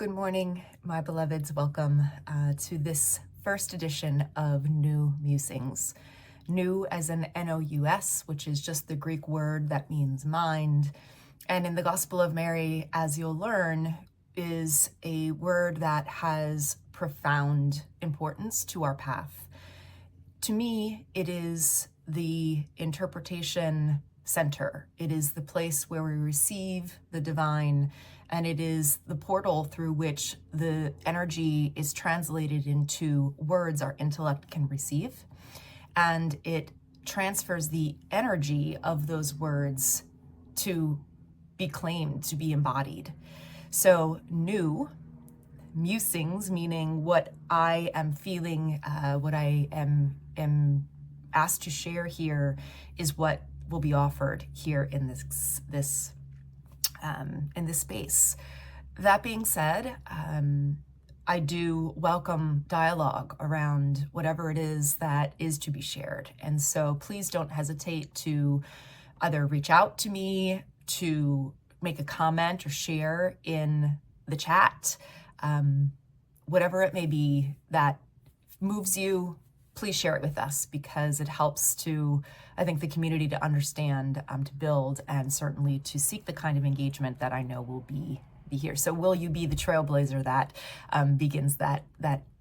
Good morning, my beloveds. Welcome to this first edition of New Musings. New as in N-O-U-S, which is just the Greek word that means mind. And in the Gospel of Mary, as you'll learn, is a word that has profound importance to our path. To me, it is the interpretation center. It is the place where we receive the divine, and it is the portal through which the energy is translated into words our intellect can receive. And it transfers the energy of those words to be claimed, to be embodied. So new musings, meaning what I am feeling, what I am asked to share here, is what will be offered here in this space. That being said, I do welcome dialogue around whatever it is that is to be shared. And so please don't hesitate to either reach out to me, to make a comment or share in the chat. Whatever it may be that moves you, please share it with us, because it helps to, I think, the community to understand, to build, and certainly to seek the kind of engagement that I know will be here. So will you be the trailblazer that begins that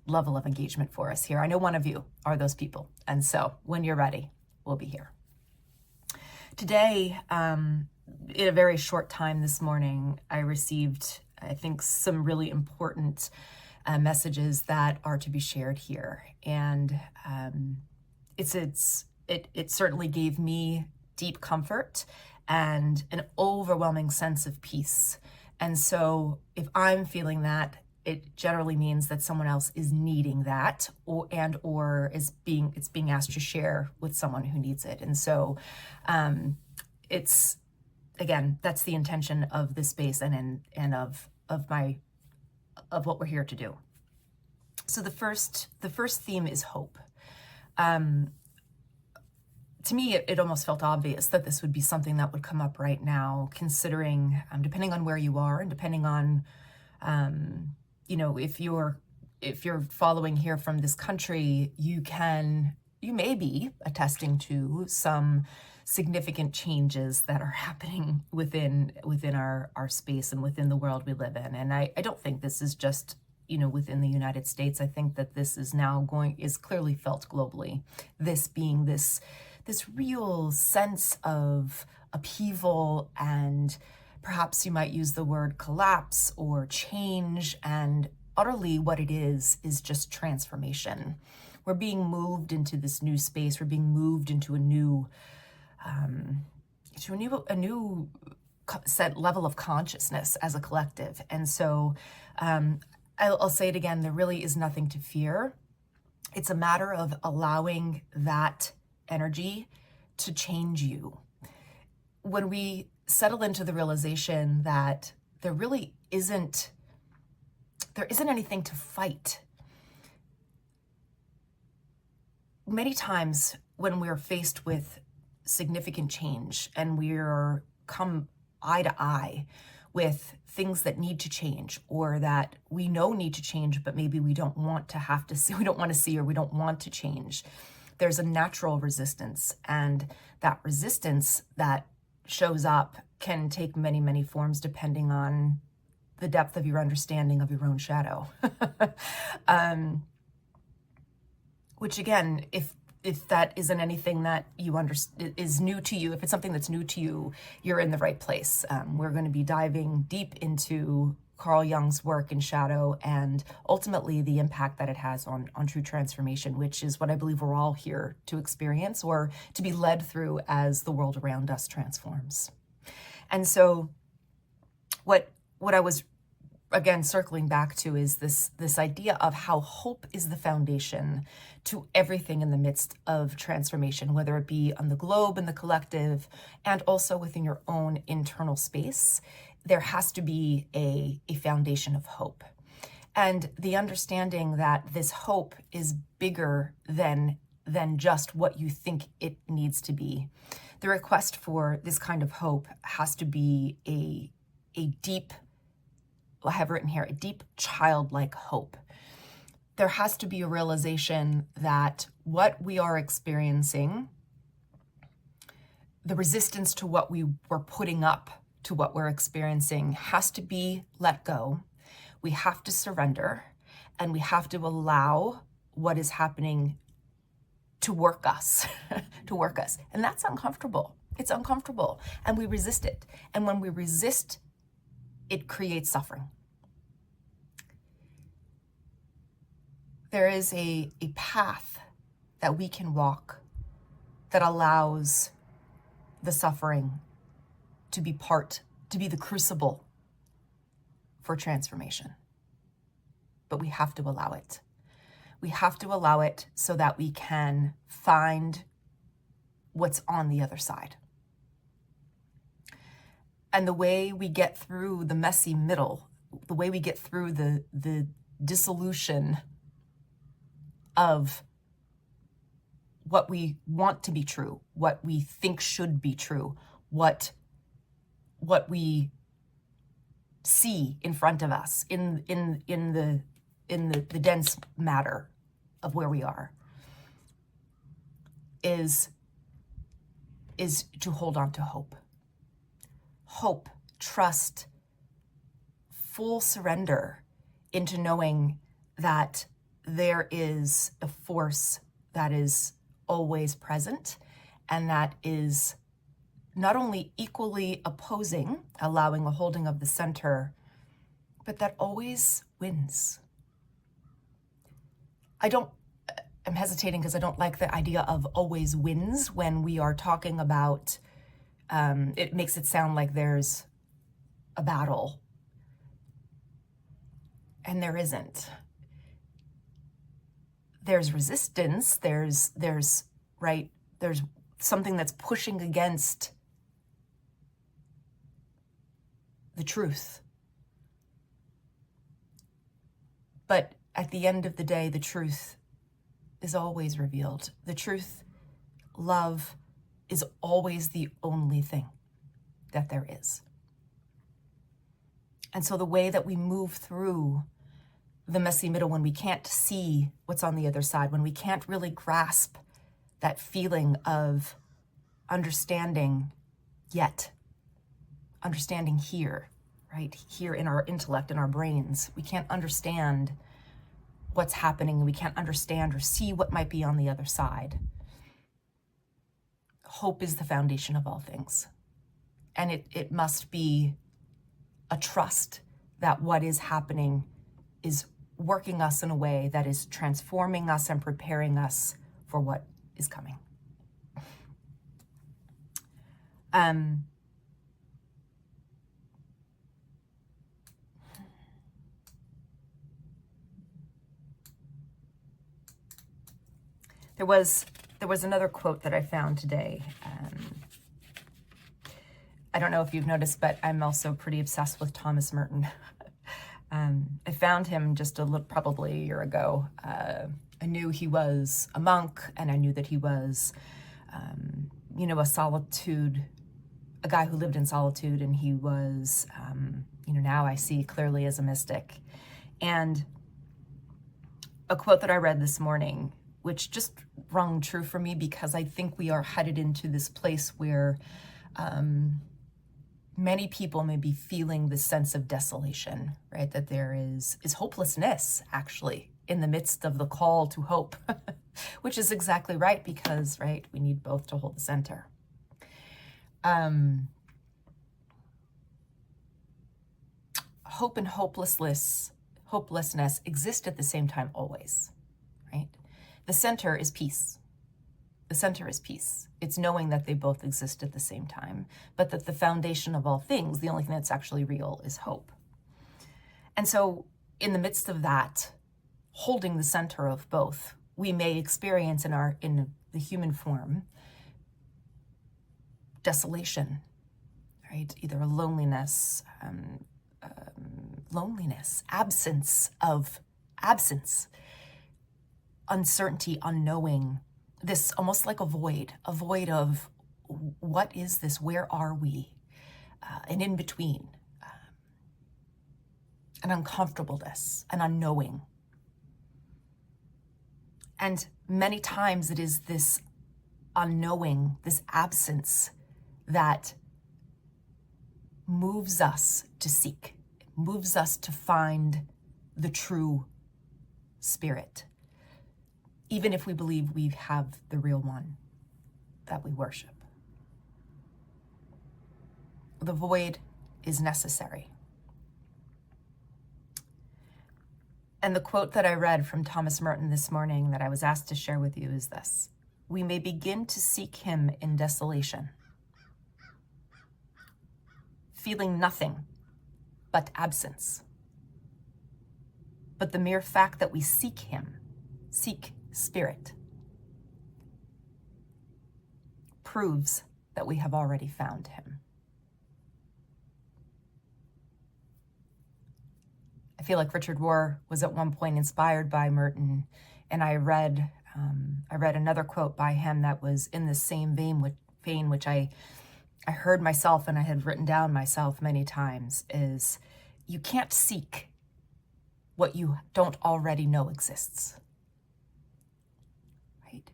level of engagement for us here? I know one of you are those people. And so when you're ready, we'll be here. Today, in a very short time this morning, I received, I think, some really important messages that are to be shared here. And it certainly gave me deep comfort and an overwhelming sense of peace. And so if I'm feeling that, it generally means that someone else is needing that, or is being asked to share with someone who needs it. And so it's, again, that's the intention of this space and of what we're here to do. So the first theme is hope. To me, it almost felt obvious that this would be something that would come up right now, considering, depending on where you are and depending on, if you're following here from this country, you may be attesting to some significant changes that are happening within our space and within the world we live in. And I don't think this is just, within the United States. I think that this is clearly felt globally. This being this real sense of upheaval, and perhaps you might use the word collapse or change, and utterly what it is just transformation. We're being moved into this new space. We're being moved into a new set level of consciousness as a collective. And so I'll say it again, there really is nothing to fear. It's a matter of allowing that energy to change you. When we settle into the realization that there isn't anything to fight. Many times when we're faced with significant change and we're come eye to eye with things that need to change, or that we know need to change, but maybe we don't want to see, or we don't want to change, there's a natural resistance. And that resistance that shows up can take many, many forms depending on the depth of your understanding of your own shadow. Which again, if that isn't anything that you is new to you, if it's something that's new to you, you're in the right place. We're going to be diving deep into Carl Jung's work in shadow, and ultimately the impact that it has on true transformation, which is what I believe we're all here to experience, or to be led through as the world around us transforms. And so what I was, again, circling back to is this idea of how hope is the foundation to everything in the midst of transformation, whether it be on the globe, in the collective, and also within your own internal space. There has to be a foundation of hope. And the understanding that this hope is bigger than just what you think it needs to be. The request for this kind of hope has to be a deep I have written here, a deep childlike hope. There has to be a realization that what we are experiencing, the resistance to what we were putting up to what we're experiencing, has to be let go. We have to surrender, and we have to allow what is happening to work us, to work us. And that's uncomfortable. It's uncomfortable, and we resist it. And when we resist, it creates suffering. There is a path that we can walk that allows the suffering to be the crucible for transformation. But we have to allow it. We have to allow it so that we can find what's on the other side. And the way we get through the messy middle, the way we get through the dissolution of what we want to be true, what we think should be true, what we see in front of us in the dense matter of where we are, is to hold on to hope. Hope, trust, full surrender into knowing that there is a force that is always present and that is not only equally opposing, allowing a holding of the center, but that always wins. I'm hesitating because I don't like the idea of always wins when we are talking about, it makes it sound like there's a battle. And there isn't. There's resistance, there's something that's pushing against the truth. But at the end of the day, the truth is always revealed. The truth, love, is always the only thing that there is. And so the way that we move through the messy middle, when we can't see what's on the other side, when we can't really grasp that feeling of understanding yet, understanding here, right? Here in our intellect, in our brains, we can't understand what's happening. We can't understand or see what might be on the other side. Hope is the foundation of all things. And it must be a trust that what is happening is working us in a way that is transforming us and preparing us for what is coming. There was another quote that I found today. I don't know if you've noticed, but I'm also pretty obsessed with Thomas Merton. I found him just probably a year ago. I knew he was a monk, and I knew that he was, a guy who lived in solitude, and he was, now I see clearly as a mystic. And a quote that I read this morning, which just rung true for me, because I think we are headed into this place where many people may be feeling this sense of desolation, right? That there is hopelessness, actually, in the midst of the call to hope, which is exactly right, because, right, we need both to hold the center. Hope and hopelessness exist at the same time always, right? The center is peace. The center is peace. It's knowing that they both exist at the same time, but that the foundation of all things, the only thing that's actually real, is hope. And so in the midst of that, holding the center of both, we may experience in the human form desolation, right? Either a loneliness, absence, uncertainty, unknowing, this almost like a void of what is this? Where are we? And in between. an uncomfortableness, an unknowing. And many times it is this unknowing, this absence that moves us to seek, moves us to find the true spirit, even if we believe we have the real one that we worship. The void is necessary. And the quote that I read from Thomas Merton this morning that I was asked to share with you is this: "We may begin to seek him in desolation, feeling nothing but absence. But the mere fact that we seek him, seek spirit, proves that we have already found him." I feel like Richard Rohr was at one point inspired by Merton, and I read another quote by him that was in the same vein, which I heard myself and I had written down myself many times, is you can't seek what you don't already know exists, right?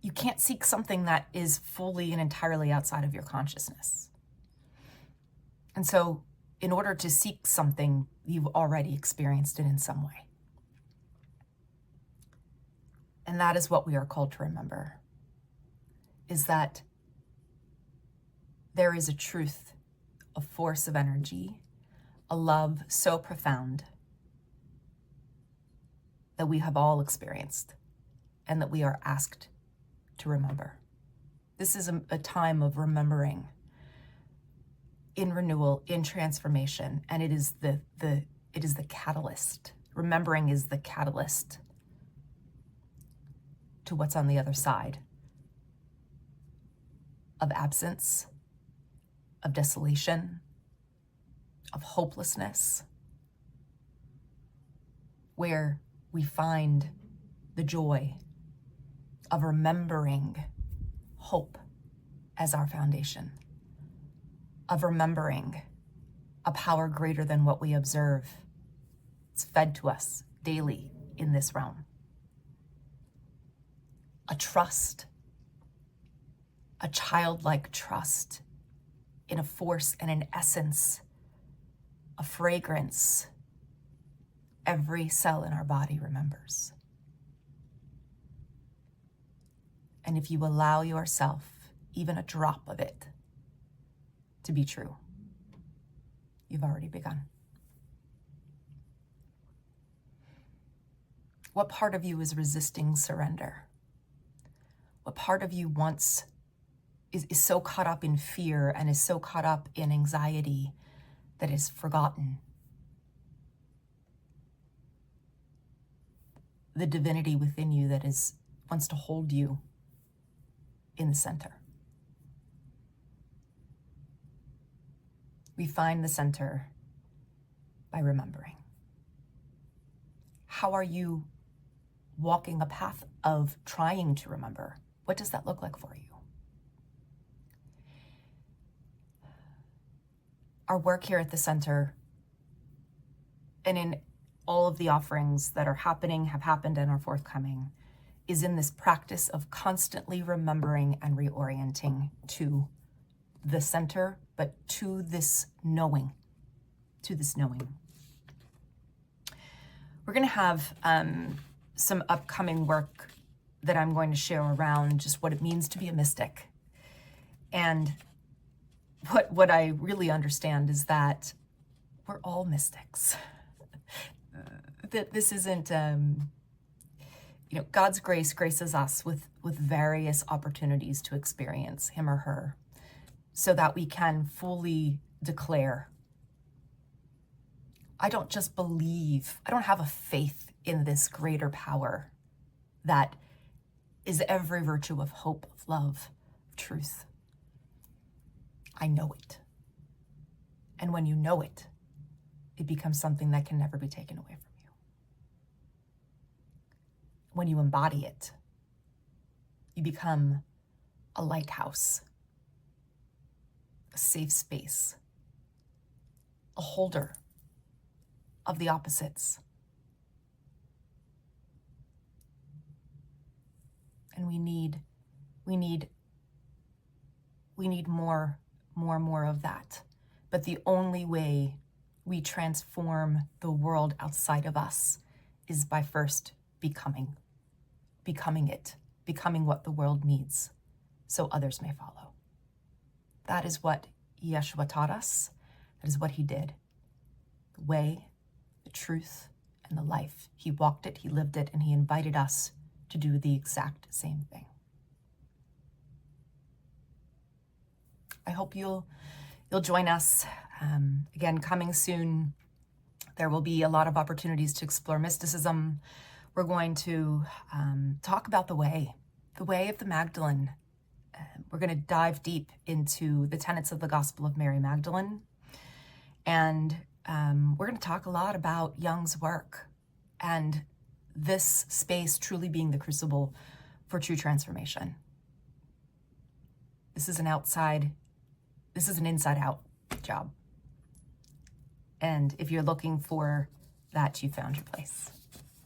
You can't seek something that is fully and entirely outside of your consciousness. And so in order to seek something, you've already experienced it in some way. And that is what we are called to remember, is that there is a truth, a force of energy, a love so profound that we have all experienced and that we are asked to remember. This is a time of remembering, in renewal, in transformation, and it is the catalyst. Remembering is the catalyst to what's on the other side of absence, of desolation, of hopelessness, where we find the joy of remembering hope as our foundation, of remembering a power greater than what we observe. It's fed to us daily in this realm. A trust, a childlike trust in a force and an essence, a fragrance every cell in our body remembers. And if you allow yourself even a drop of it to be true, you've already begun. What part of you is resisting surrender? What part of you is so caught up in fear and is so caught up in anxiety that is forgotten the divinity within you that wants to hold you in the center? We find the center by remembering. How are you walking a path of trying to remember? What does that look like for you? Our work here at the center and in all of the offerings that are happening, have happened, and are forthcoming is in this practice of constantly remembering and reorienting to the center, but to this knowing, We're going to have some upcoming work that I'm going to share around just what it means to be a mystic. And what I really understand is that we're all mystics. That this isn't, God's grace graces us with various opportunities to experience him or her so that we can fully declare, I don't just believe, I don't have a faith in this greater power that is every virtue of hope, of love, of truth. I know it. And when you know it, it becomes something that can never be taken away from you. When you embody it, you become a lighthouse, a safe space, a holder of the opposites. And we need more of that. But the only way we transform the world outside of us is by first becoming it, becoming what the world needs, so others may follow. That is what Yeshua taught us. That is what he did. The way, the truth, and the life. He walked it, he lived it, and he invited us to do the exact same thing. I hope you'll join us. Again, coming soon, there will be a lot of opportunities to explore mysticism. We're going to talk about the way of the Magdalene. We're going to dive deep into the tenets of the Gospel of Mary Magdalene. And we're going to talk a lot about Jung's work and this space truly being the crucible for true transformation. This is an inside-out job. And if you're looking for that, you found your place.